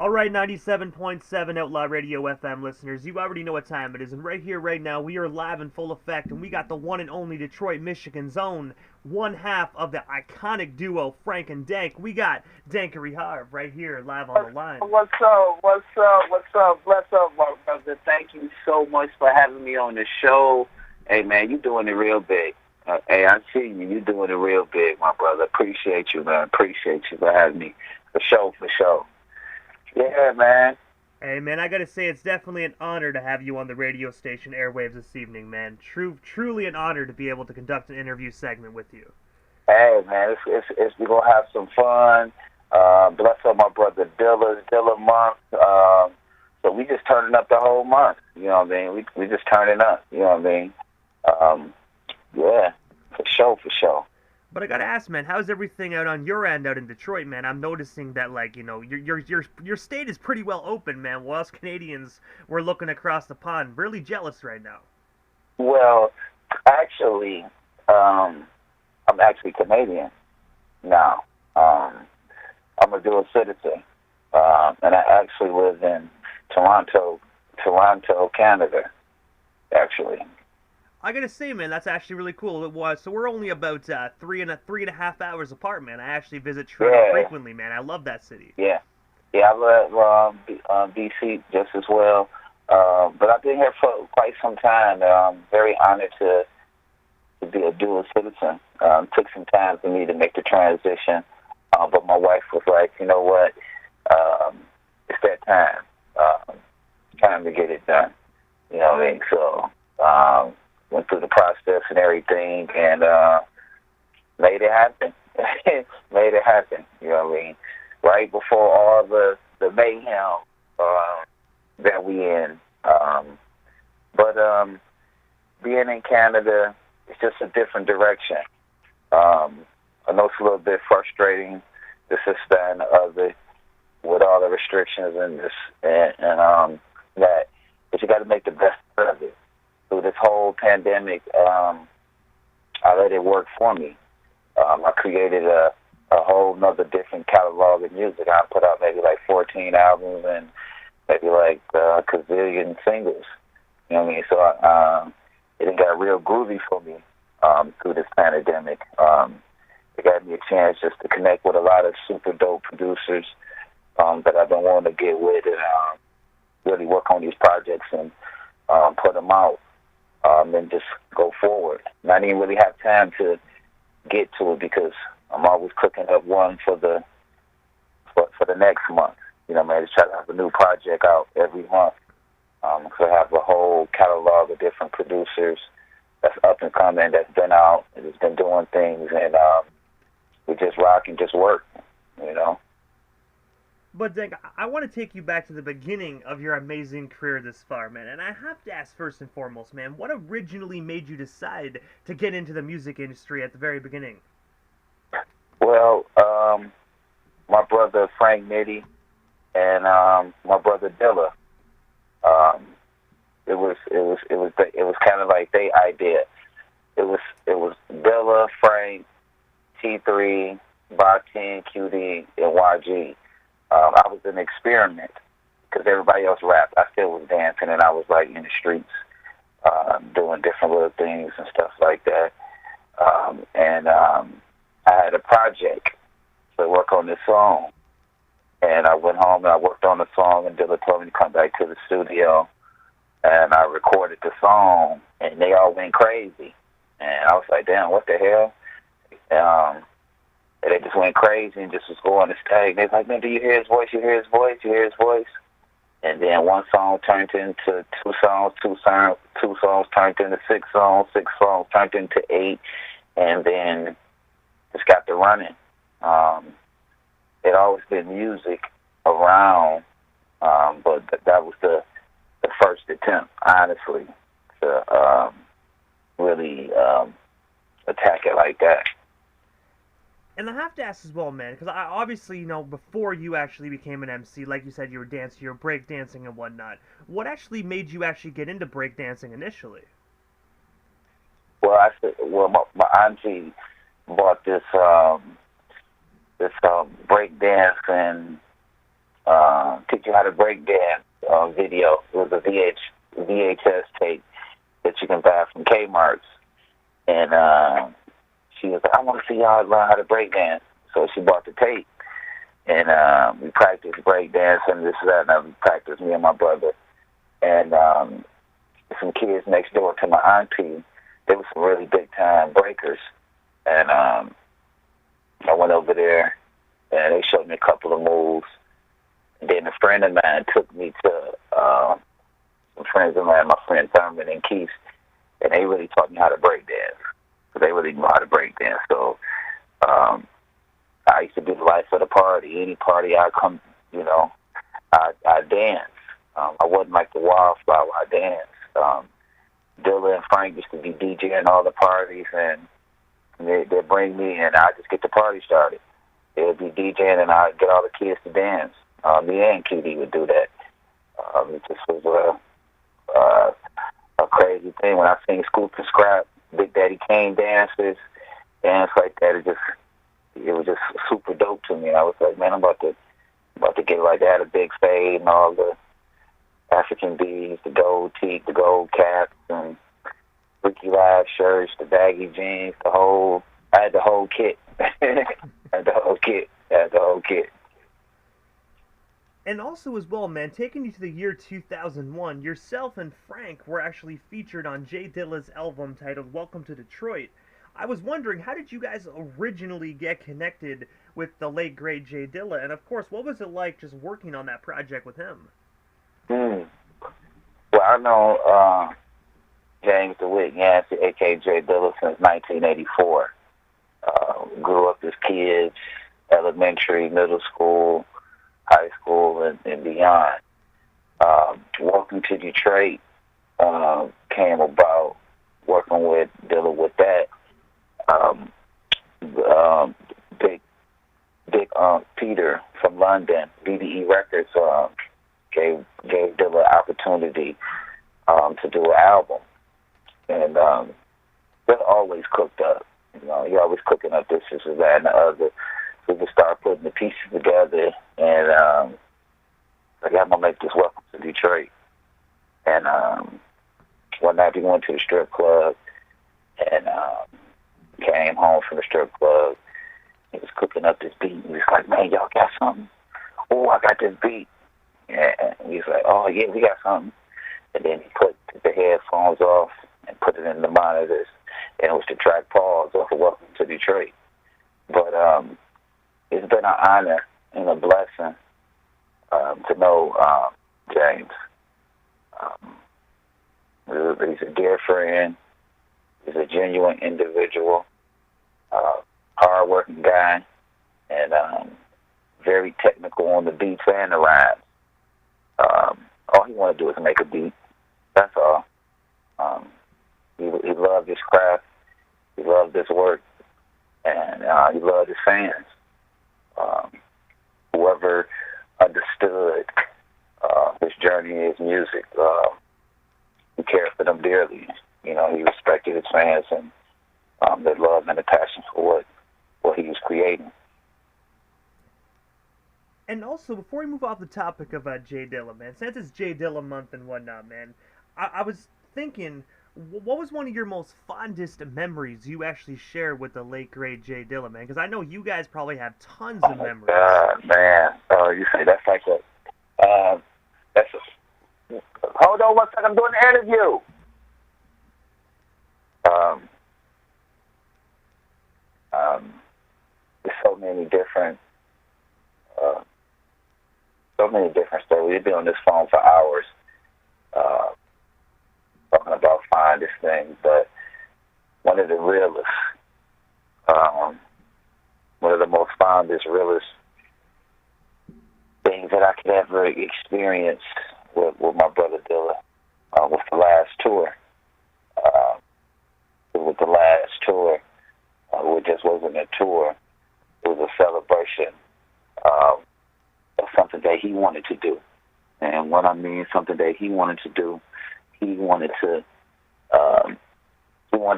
All right, 97.7 Outlaw Radio FM listeners, you already know what time it is, and right here, right now, we are live in full effect, and we got the one and only Detroit, Michigan's own one half of the iconic duo Frank and Dank. We got Dankery Harv right here, live on the line. What's up? What's up? What's up? Bless up, my brother. Thank you so much for having me on the show. Hey, man, you doing it real big. Hey, I see you. You doing it real big, my brother. Appreciate you, man. Appreciate you for having me. For sure, for sure. Yeah, man. Hey, man, I gotta say, it's definitely an honor to have you on the radio station airwaves this evening, man. Truly an honor to be able to conduct an interview segment with you. Hey, man, we're going to have some fun. Bless up my brother Dilla month. So we just turning up the whole month. You know what I mean? We just turning up. You know what I mean? Yeah, for sure. But I gotta ask, man, how's everything out on your end out in Detroit, man? I'm noticing that, like, you know, your state is pretty well open, man. While us Canadians, we're looking across the pond, really jealous right now. Well, actually, I'm actually Canadian now. I'm a dual citizen, and I actually live in Toronto, Canada. Actually. I gotta say, man, that's actually really cool. It was so we're only about three and a half hours apart, man. I actually visit Toronto frequently, man. I love that city. Yeah, I love BC just as well. But I've been here for quite some time. I'm very honored to be a dual citizen. Took some time for me to make the transition, but my wife was like, you know what, it's that time. Time to get it done. You know what I mean? So. Went through the process and everything, and made it happen. Made it happen. You know what I mean? Right before all the mayhem that we in. But being in Canada, it's just a different direction. I know it's a little bit frustrating, this, that, and the other, with all the restrictions and this and that, but you got to make the best of it. Through this whole pandemic, I let it work for me. I created a whole nother different catalog of music. I put out maybe like 14 albums and maybe like a gazillion singles. You know what I mean? So it got real groovy for me through this pandemic. It gave me a chance just to connect with a lot of super dope producers that I've been wanting to get with and really work on these projects and put them out. And just go forward. And I didn't really have time to get to it because I'm always cooking up one for the next month. You know, man, just try to have a new project out every month. So I have a whole catalog of different producers that's up and coming, that's been out, and has been doing things, and we just rock and just work, you know. But, Dank, I want to take you back to the beginning of your amazing career this far, man. And I have to ask first and foremost, man, what originally made you decide to get into the music industry at the very beginning? Well, my brother Frank Nitty and my brother Dilla. It was kind of like their idea. It was Dilla, Frank, T3, Bob10, QD, and YG. I was an experiment because everybody else rapped. I still was dancing, and I was like in the streets doing different little things and stuff like that. And I had a project to work on this song, and I went home and I worked on the song, and Dilla told me to come back to the studio, and I recorded the song, and they all went crazy, and I was like, damn, what the hell? And they just went crazy and just was going to stage. They was like, man, do you hear his voice? You hear his voice? You hear his voice? And then one song turned into two songs turned into six songs turned into 8, and then just got to running. It always been music around, but that was the first attempt, honestly, to really attack it like that. And I have to ask as well, man, because I obviously, you know, before you actually became an MC, like you said, you were dancing, you were breakdancing and whatnot. What actually made you actually get into breakdancing initially? Well, my auntie bought this breakdancing teach you how to break dance video. It was a VHS tape that you can buy from Kmart's. And she was like, I want to see y'all learn how to break dance. So she bought the tape. And we practiced break dance and this, that, and that. We practiced, me and my brother. And some kids next door to my auntie, they were some really big-time breakers. And I went over there, and they showed me a couple of moves. And then a friend of mine took me to some friends of mine, my friend Thurman and Keith, and they really taught me how to break dance. So they really knew how to break dance. So I used to be the life of the party. Any party I come, you know, I dance. I wasn't like the wildflower. I danced. Dilla and Frank used to be DJing all the parties, and they'd bring me, and I'd just get the party started. They'd be DJing, and I'd get all the kids to dance. Me and QD would do that. It just was a crazy thing. When I seen Scoop and Scrap, Big Daddy Kane dances, dance like that, it was just super dope to me. I was like, man, I'm about to get like that, a big fade and all the African beads, the gold teeth, the gold caps, and Ricky Live shirts, the baggy jeans, I had the whole kit. I had the whole kit. And also as well, man, taking you to the year 2001, yourself and Frank were actually featured on Jay Dilla's album titled Welcome to Detroit. I was wondering, how did you guys originally get connected with the late, great Jay Dilla? And of course, what was it like just working on that project with him? Well, I know James DeWitt Yancey, a.k.a. Jay Dilla, since 1984. Grew up as kids, elementary, middle school, high school, and beyond. Welcome to Detroit came about working with Dilla with that. Big Peter from London, BDE Records, gave Dilla an opportunity to do an album. And Dilla always cooked up. You know, he always cooking up this, that, and the other. So we just started putting the pieces together, and like, I'm going to make this Welcome to Detroit. And one night we went to the strip club, and came home from the strip club. He was cooking up this beat. He was like, man, y'all got something? Oh, I got this beat. And he was like, oh, yeah, we got something. And then he put the headphones off and put it in the monitors, and it was the track Pause off of Welcome to Detroit. But it's been an honor and a blessing to know James. He's a dear friend. He's a genuine individual, hard-working guy, and very technical on the beats and the rhymes. All he wanted to do is make a beat. That's all. He loved his craft. He loved his work, and he loved his fans. Whoever understood his journey in his music, he cared for them dearly. You know, he respected his fans and their love and the passion for what he was creating. And also, before we move off the topic of Jay Dilla, man, since it's Jay Dilla month and whatnot, man, I was thinking, what was one of your most fondest memories you actually shared with the late, great Jay Dilla, man? Because I know you guys probably have tons of memories. Man. You say that's like hold on one second, I'm doing the interview. There's so many different stories. We'd be on this phone for hours talking about fondest things, but one of the realest, one of the most fondest, realest things that I could ever experience with my brother Dilla was the last tour. With the last tour, it just wasn't a tour. It was a celebration of something that he wanted to do. And what I mean, something that he wanted to do, he wanted to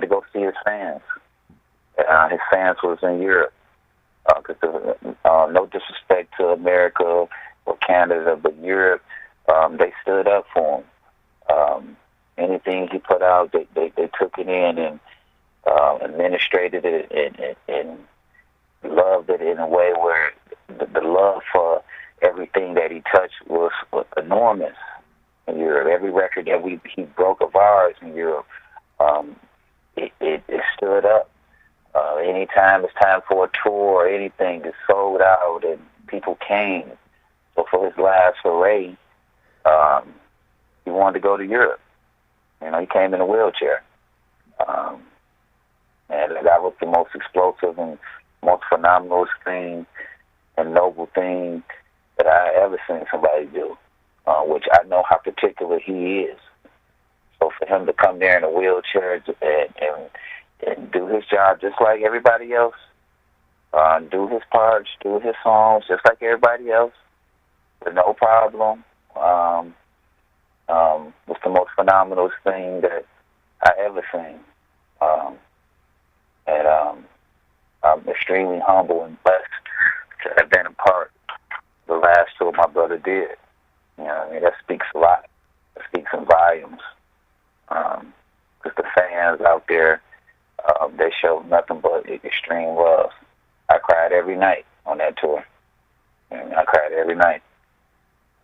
go see his fans. His fans was in Europe. No disrespect to America or Canada, but Europe, they stood up for him. Anything he put out, they took it in and administrated it and loved it in a way where the love for everything that he touched was enormous in Europe. Every record that he broke of ours in Europe, it stood up. Anytime it's time for a tour or anything, it's sold out and people came. So for his last foray, he wanted to go to Europe. You know, he came in a wheelchair. And that was the most explosive and most phenomenal thing and noble thing that I ever seen somebody do, which I know how particular he is. So for him to come there in a wheelchair and do his job just like everybody else, do his parts, do his songs just like everybody else, with no problem, was the most phenomenal thing that I ever seen. And I'm extremely humble and blessed to have been a part of the last tour my brother did. You know, I mean, that speaks a lot. It speaks in volumes. Because the fans out there, they showed nothing but extreme love. I cried every night on that tour. And I cried every night.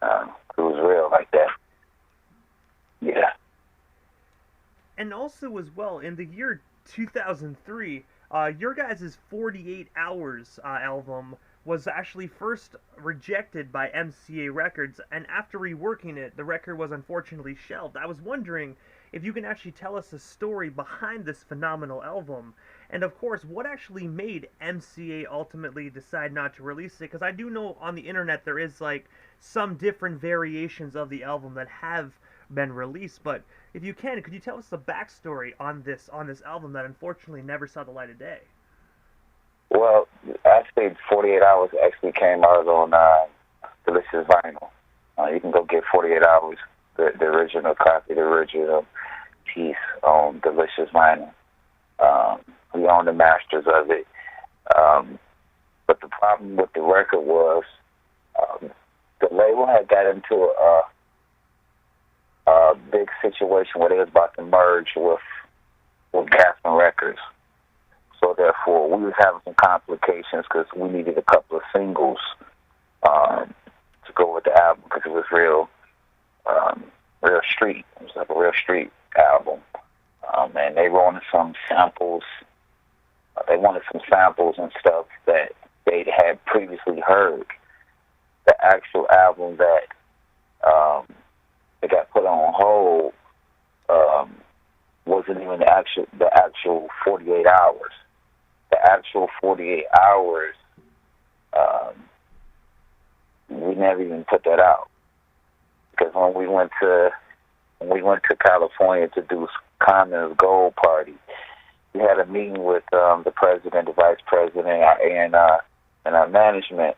It was real like that. Yeah. And also as well, in the year 2003, your guys' 48 Hours album was actually first rejected by MCA Records, and after reworking it, the record was unfortunately shelved. I was wondering if you can actually tell us the story behind this phenomenal album, and of course, what actually made MCA ultimately decide not to release it, because I do know on the internet there is like some different variations of the album that have been released, but if you can, could you tell us the backstory on this album that unfortunately never saw the light of day? Well, actually, 48 Hours actually came out on Delicious Vinyl. You can go get 48 Hours, the original copy, the original piece on Delicious Vinyl. We own the masters of it. But the problem with the record was the label had got into a big situation where they was about to merge with Gaffin Records. So therefore, we was having some complications because we needed a couple of singles to go with the album because it was real street. It was like a real street album. And they wanted some samples. They wanted some samples and stuff that they had previously heard. The actual album that it got put on hold wasn't even the actual 48 Hours. The actual 48 Hours, we never even put that out because when we went to California to do Common's Gold Party, we had a meeting with the president, the vice president, our A&R, and our management,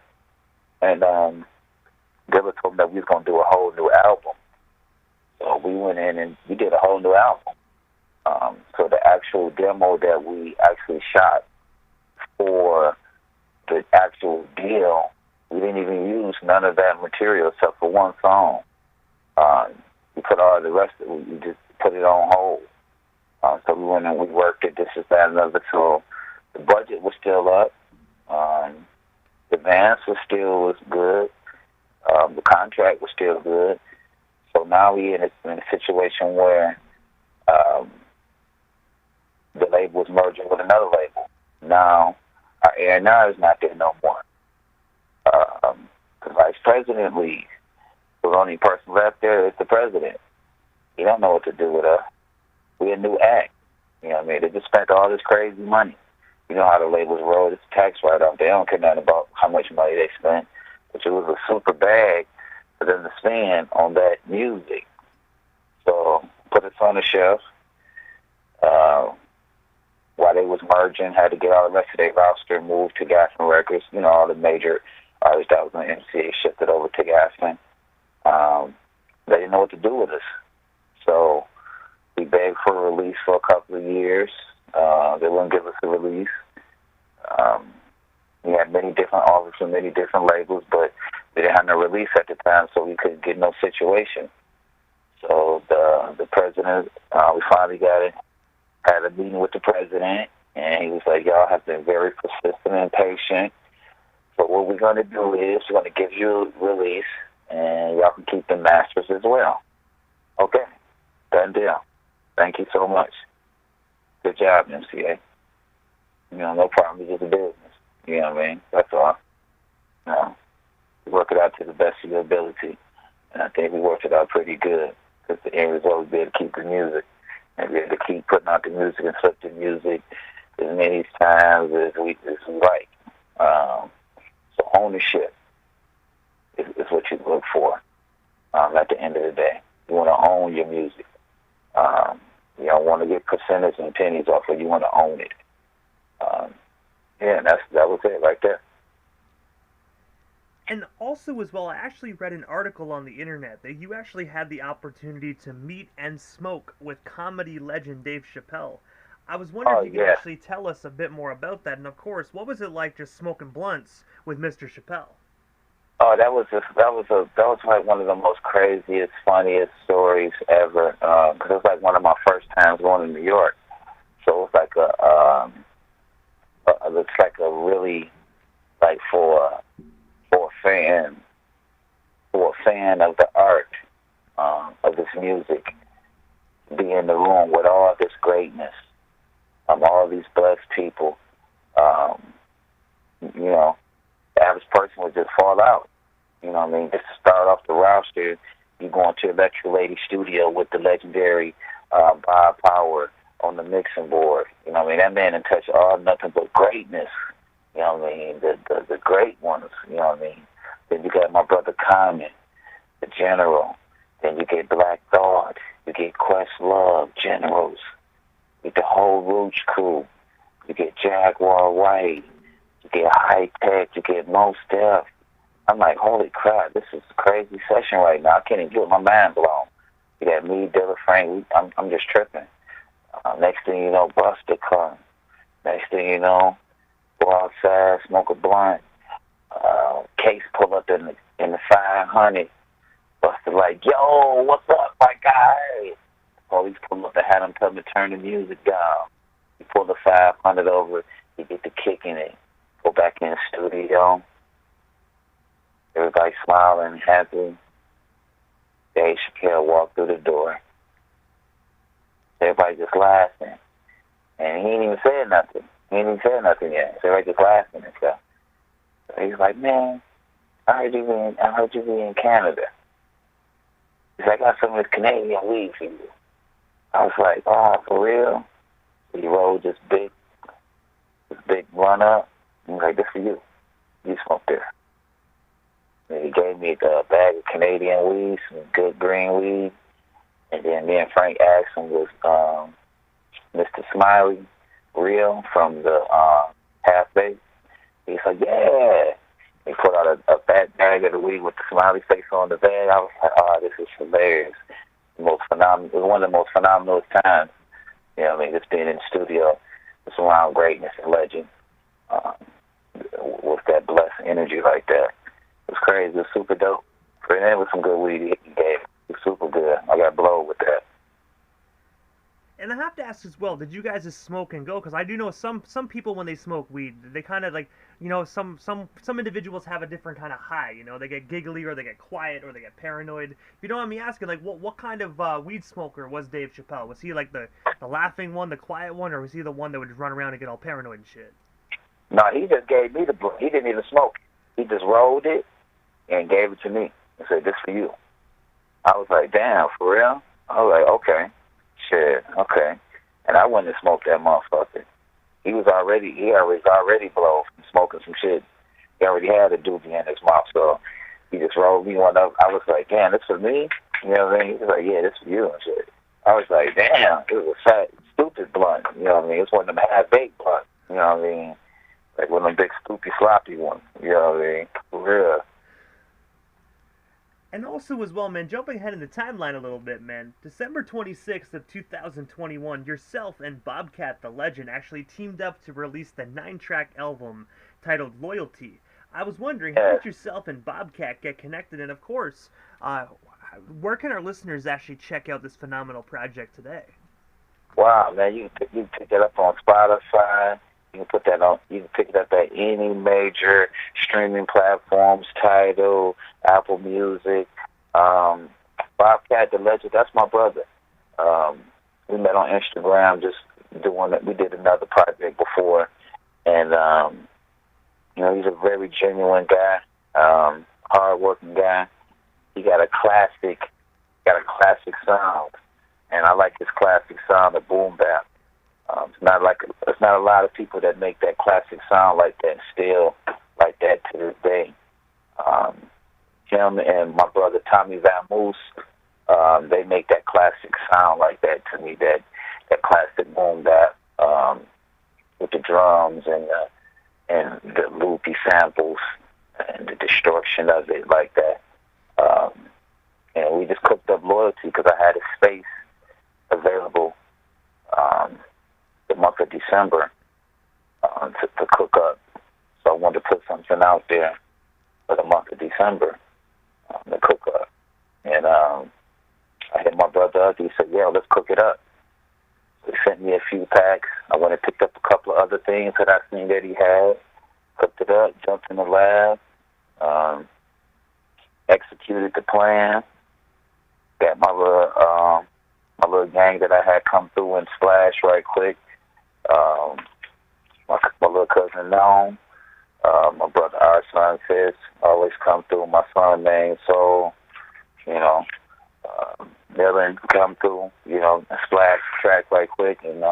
and Dilla told them that we was gonna do a whole new album. So we went in and we did a whole new album. So the actual demo that we actually shot for the actual deal, we didn't even use none of that material except for one song. We put all the rest of it, we just put it on hold. So we went and we worked it, this is that, another. So the budget was still up. The advance was good. The contract was still good. So now we're in a situation where the label was merging with another label. Now our A&R is not there no more. The vice president leaves. The only person left there is the president. He don't know what to do with us. We're a new act. You know what I mean? They just spent all this crazy money. You know how the labels roll. It's tax write-off. They don't care nothing about how much money they spent. Which it was a super bag for them to spend on that music. So put us on the shelf. While they was merging, had to get all the rest of their roster moved to Gaffin Records. You know, all the major artists that was on MCA shifted over to Gaffin. They didn't know what to do with us. So we begged for a release for a couple of years. They wouldn't give us a release. We had many different offers from many different labels, but we didn't have no release at the time, so we couldn't get no situation. So the president, we finally got it, had a meeting with the president, and he was like, y'all have been very persistent and patient. So what we're going to do is we're going to give you a release, and y'all can keep the masters as well. Okay, done deal. Thank you so much. Good job, MCA. You know, no problem. It's just a business. You know what I mean? That's all. You know, you work it out to the best of your ability. And I think we worked it out pretty good, because the end result would be able to keep the music and be able to keep putting out the music and flip the music as many times as we like. So ownership is what you look for at the end of the day. You want to own your music. You don't want to get percentage and pennies off it. You want to own it. Yeah, that was it right there. And also as well, I actually read an article on the internet that you actually had the opportunity to meet and smoke with comedy legend Dave Chappelle. I was wondering if you could actually tell us a bit more about that, and of course, what was it like just smoking blunts with Mr. Chappelle? Oh, that was like one of the most craziest, funniest stories ever. Because it was like one of my first times going to New York, so it was like it's like a really, like for a fan of the art of this music, be in the room with all this greatness, all these blessed people. You know, the average person would just fall out. You know what I mean? Just to start off the roster, you go into Electric Lady Studio with the legendary Bob Power on the mixing board. You know what I mean? That man in touch all nothing but greatness. You know what I mean? The great ones. You know what I mean? Then you got my brother Common, the General. Then you get Black Thought. You get Questlove, Generals. You get the whole Roots crew. You get Jaguar White. You get High Tech. You get Most Def. I'm like, holy crap, this is a crazy session right now. I can't even get my mind blown. You got me, Dilla Frank. I'm just tripping. Next thing you know, Buster come. Next thing you know, go outside, smoke a blunt. Case pull up in the 500. Buster like, yo, what's up, my guy? Police pull up and had him tell me to turn the music down. He pull the 500 over. He get the kick in it. Go back in the studio. Everybody smiling, happy. Dave Chappelle walked through the door. Everybody just laughing. And he ain't even said nothing. He ain't even said nothing yet. So everybody just laughing and stuff. So he's like, man, I heard you be in Canada. He's like, I got some of this Canadian weed for you. I was like, oh, for real? He rolled this big run up. He's like, this for you. You smoke this. And he gave me a bag of Canadian weed, some good green weed. And then me and Frank Axon was Mr. Smiley, Real, from the Half Baked. He's like, yeah. He put out a fat bag of the weed with the smiley face on the bag. I was like, oh, this is hilarious. It was one of the most phenomenal times. You know what I mean? Just being in the studio, just around greatness and legend with that blessed energy like that. It was crazy. It was super dope. For that was some good weed he gave. It was super good. I got blown with that. And I have to ask as well, did you guys just smoke and go? Because I do know some people, when they smoke weed, they kind of like, you know, some individuals have a different kind of high. You know, they get giggly, or they get quiet, or they get paranoid. If you don't mind me asking, like, what kind of weed smoker was Dave Chappelle? Was he like the laughing one, the quiet one, or was he the one that would just run around and get all paranoid and shit? No, he just gave me the blunt. He didn't even smoke it. He just rolled it and gave it to me and said, this for you. I was like, damn, for real? I was like, okay. Shit, okay. And I went and smoked that motherfucker. He was already blown from smoking some shit. He already had a doobie in his mouth, so he just rolled me one up. I was like, damn, this for me? You know what I mean? He was like, yeah, this for you and shit. I was like, damn, it was a fat, stupid blunt. You know what I mean? It was one of them half-baked blunts. You know what I mean? Like one of them big, stupid, sloppy ones. You know what I mean? For real. And also as well, man, jumping ahead in the timeline a little bit, man, December 26th of 2021, yourself and Bobcat the Legend actually teamed up to release the 9-track album titled Loyalty. I was wondering, how did yourself and Bobcat get connected? And of course, where can our listeners actually check out this phenomenal project today? Wow, man, you can pick that up on Spotify. You can put that on. You can pick it up at any major streaming platforms. Tidal, Apple Music. Bobcat the Legend. That's my brother. We met on Instagram, just doing it. We did another project before, and he's a very genuine guy, hardworking guy. He got a classic sound, and I like his classic sound of boom bap. It's not a lot of people that make that classic sound like that, still like that to this day. Him and my brother Tommy Van Moose, they make that classic sound like that to me, that classic boom bap with the drums and the loopy samples and the distortion of it like that. And we just cooked up Loyalty because I had a space available the month of December to cook up. So I wanted to put something out there for the month of December to cook up. And I hit my brother up. He said, yeah, let's cook it up. So he sent me a few packs. I went and picked up a couple of other things that I seen that he had. Cooked it up, jumped in the lab, executed the plan. Got my little gang that I had come through and splash right quick. My little cousin Noam, my brother our son Fitz always come through. My son named Soul, Dylan come through, splash track right quick and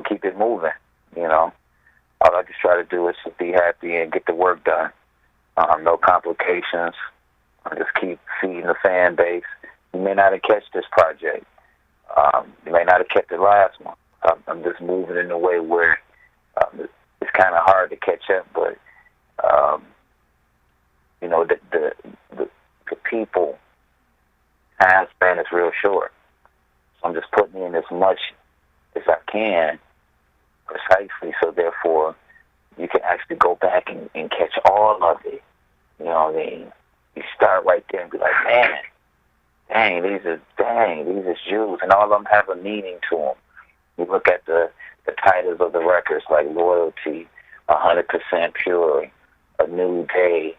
keep it moving. All I just try to do is just be happy and get the work done. No complications. I just keep feeding the fan base. You may not have catch this project. You may not have kept the last one. I'm just moving in a way where it's kind of hard to catch up, but the people time span is real short. So I'm just putting in as much as I can precisely, so therefore you can actually go back and catch all of it. You know what I mean? You start right there and be like, man, dang, these is Jews, and all of them have a meaning to them. You look at the titles of the records like Loyalty, 100% Pure, A New Day,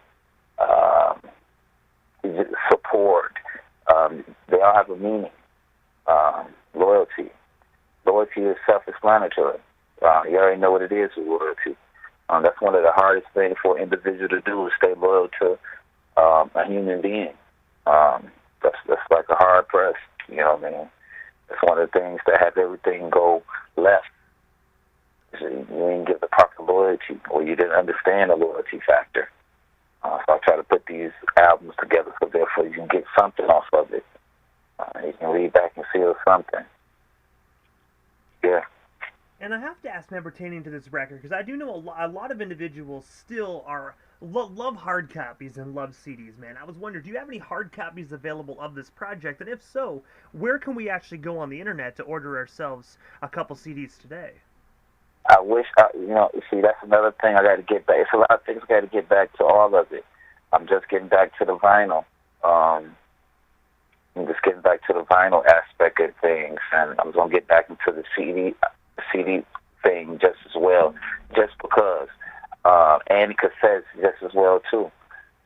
Support. They all have a meaning. Loyalty. Loyalty is self-explanatory. You already know what it is with loyalty. That's one of the hardest things for an individual to do, is stay loyal to a human being. That's like a hard press, you know what I mean? It's one of the things that have everything go left. You didn't give the proper loyalty, or you didn't understand the loyalty factor. So I try to put these albums together so therefore you can get something off of it. You can read back and feel something. Yeah. And I have to ask, man, pertaining to this record, because I do know a lot of individuals still love hard copies and love CDs, man. I was wondering, do you have any hard copies available of this project? And if so, where can we actually go on the internet to order ourselves a couple CDs today? I wish, see, that's another thing I got to get back. It's a lot of things I got to get back to, all of it. I'm just getting back to the vinyl. I'm just getting back to the vinyl aspect of things, and I'm going to get back into the CD thing just as well, just because, and cassettes just as well too.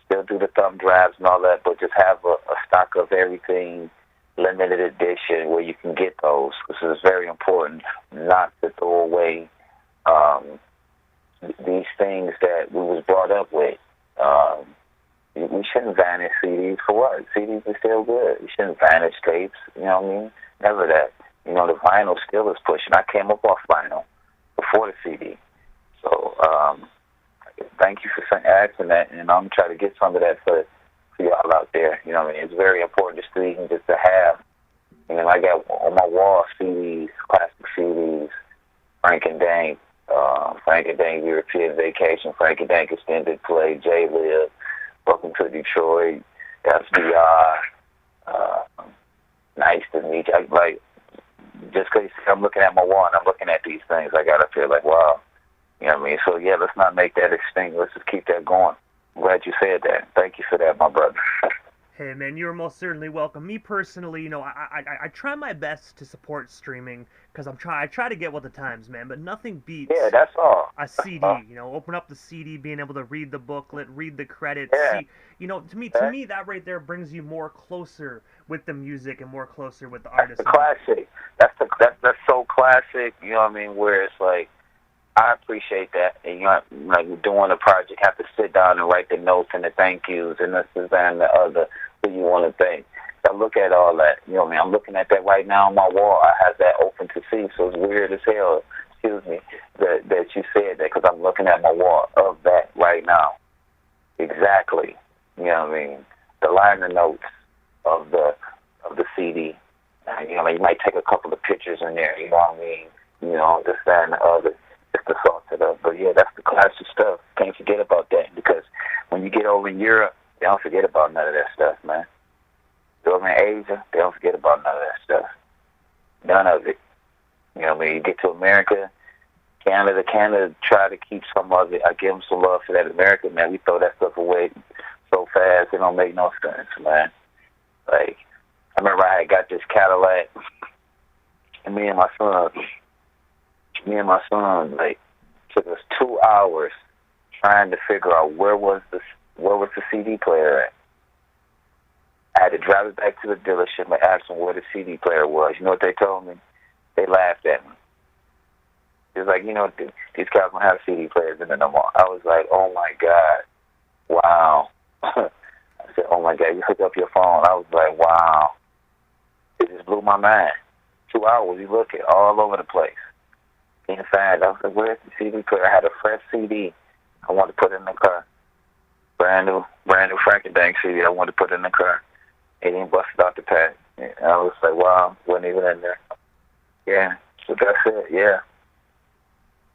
Still do the thumb drives and all that, but just have a stock of everything, limited edition, where you can get those. This is very important, not to throw away these things that we was brought up with. We shouldn't vanish CDs for what? CDs are still good. You shouldn't vanish tapes, you know what I mean? Never that. The vinyl still is pushing. I came up off vinyl before the CD. So thank you for asking that, and I'm trying to get some of that for y'all out there. You know what I mean? It's very important just to have. And then I got on my wall CDs, classic CDs, Frank and Dank, European Vacation, Frank and Dank Extended Play, J-Live, Welcome to Detroit, FDR, Nice to Meet You. Just because I'm looking at my wall and I'm looking at these things, I gotta feel like, wow, You know what I mean? So, yeah, let's not make that extinct. Let's just keep that going. I'm glad you said that. Thank you for that, my brother. Hey man, you're most certainly welcome. Me personally, I try my best to support streaming because I try to get with the times, man. But nothing Yeah, beats that's all. a That's all. CD. Open up the CD, being able to read the booklet, read the credits, Yeah. see. To me, that right there brings you more closer with the music and more closer with the artist. That's the classic. That's so classic. You know what I mean? Where it's like, I appreciate that. And like doing a project, have to sit down and write the notes and the thank yous and this and that and the other who you want to thank. I look at all that. You know what I mean? I'm looking at that right now on my wall. I have that open to see, so it's weird as hell. Excuse me that you said that because I'm looking at my wall of that right now. Exactly. You know what I mean? The liner notes of the CD. You might take a couple of pictures in there. You know what I mean? This, that, and the other. Just to salt it up. But yeah, that's the classic stuff. Can't forget about that because when you get over in Europe, they don't forget about none of that stuff, man. Over in Asia, they don't forget about none of that stuff. None of it. You know what I mean? You get to America, Canada try to keep some of it. I give them some love for that. America, man, we throw that stuff away so fast, it don't make no sense, man. Like, I remember I had got this Cadillac, and me and my son, like, took us 2 hours trying to figure out where was the CD player at. I had to drive it back to the dealership and ask them where the CD player was. You know what they told me? They laughed at me. It was like, these cars don't have CD players in it no more. I was like, oh my God, wow. I said, oh my God, you hook up your phone. I was like, wow. It just blew my mind. 2 hours, you look at all over the place. Inside, I was like, where's the CD player? I had a fresh CD I wanted to put in the car. Brand new Dank CD I wanted to put in the car. It didn't bust it out the pack. And I was like, wow, wasn't even in there. Yeah, so that's it, yeah.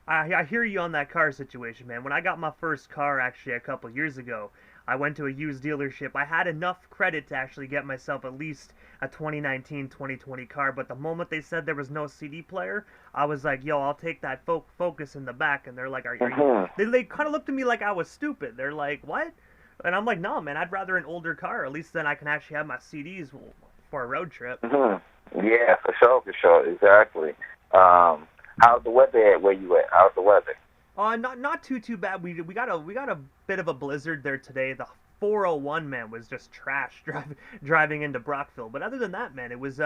I hear you on that car situation, man. When I got my first car, actually, a couple years ago, I went to a used dealership. I had enough credit to actually get myself at least a 2019, 2020 car, but the moment they said there was no CD player, I was like, yo, I'll take that Focus in the back, and they're like, are you... They kind of looked at me like I was stupid. They're like, what? And I'm like, no, man, I'd rather an older car. At least then I can actually have my CDs for a road trip. Yeah, for sure, exactly. How's the weather at where you at? How's the weather? Not too bad. We got a bit of a blizzard there today. The 401, man, was just trash driving into Brockville. But other than that, man, it was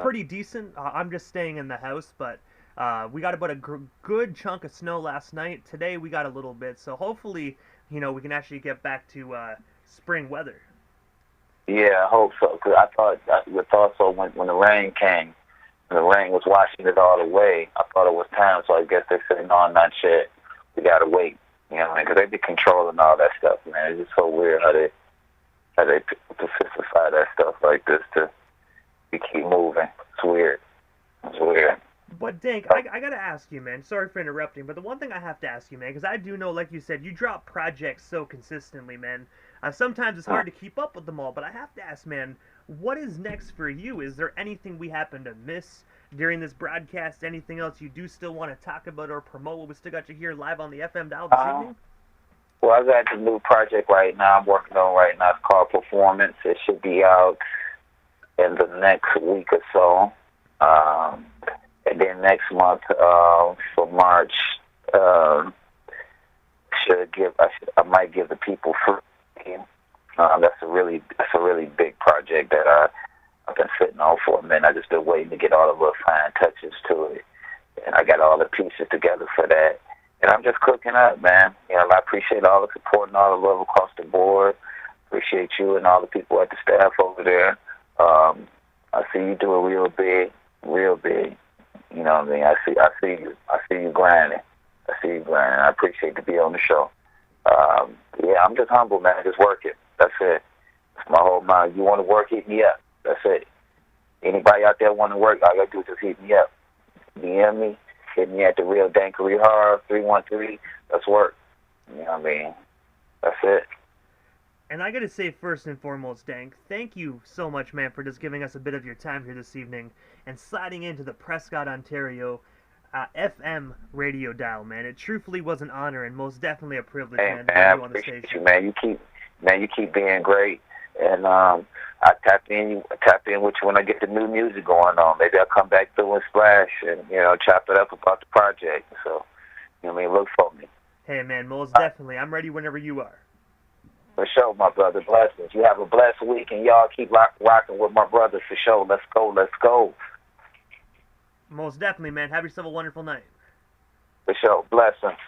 pretty decent. I'm just staying in the house, but we got about a good chunk of snow last night. Today we got a little bit, so hopefully, we can actually get back to spring weather. Yeah, I hope so. Cause I thought so when the rain came. And the rain was washing it all away. I thought it was time, so I guess they said, no, not yet. We got to wait. You know what I mean? Because they be controlling all that stuff, man. It's just so weird how they persistify that stuff like this to keep moving. It's weird. But Dank, I gotta ask you, man. Sorry for interrupting, but the one thing I have to ask you, man, because I do know, like you said, you drop projects so consistently, man. Sometimes it's hard to keep up with them all, but I have to ask, man, what is next for you? Is there anything we happen to miss during this broadcast? Anything else you do still want to talk about or promote? What we still got you here live on the FM dial this evening? Well, I got the new project right now I'm working on right now. It's called Performance. It should be out in the next week or so. And then next month, for March, I might give the people free. That's a really big project that I've been sitting on for a minute. I just been waiting to get all the little fine touches to it, and I got all the pieces together for that. And I'm just cooking up, man. I appreciate all the support and all the love across the board. Appreciate you and all the people at the staff over there. I see you doing real big. You know what I mean? I see you grinding. I appreciate to be on the show. Yeah, I'm just humble, man. Just work it. That's it. That's my whole mind. You want to work, hit me up. That's it. Anybody out there want to work, all you got to do is just hit me up. DM me. Hit me at the real Dankery Harv 313. Let's work. You know what I mean? That's it. And I got to say, first and foremost, Dank, thank you so much, man, for just giving us a bit of your time here this evening and sliding into the Prescott, Ontario FM radio dial, man. It truthfully was an honor and most definitely a privilege, Hey, man, to man, have I you on the appreciate station. you, man. You keep being great. And I tap in with you when I get the new music going on. Maybe I'll come back through and splash and, chop it up about the project. So, look for me. Hey, man, most definitely. I'm ready whenever you are. For sure, my brother. Blessings. You have a blessed week, and y'all keep rocking with my brother for sure. Let's go. Let's go. Most definitely, man. Have yourself a wonderful night. For sure. Blessings.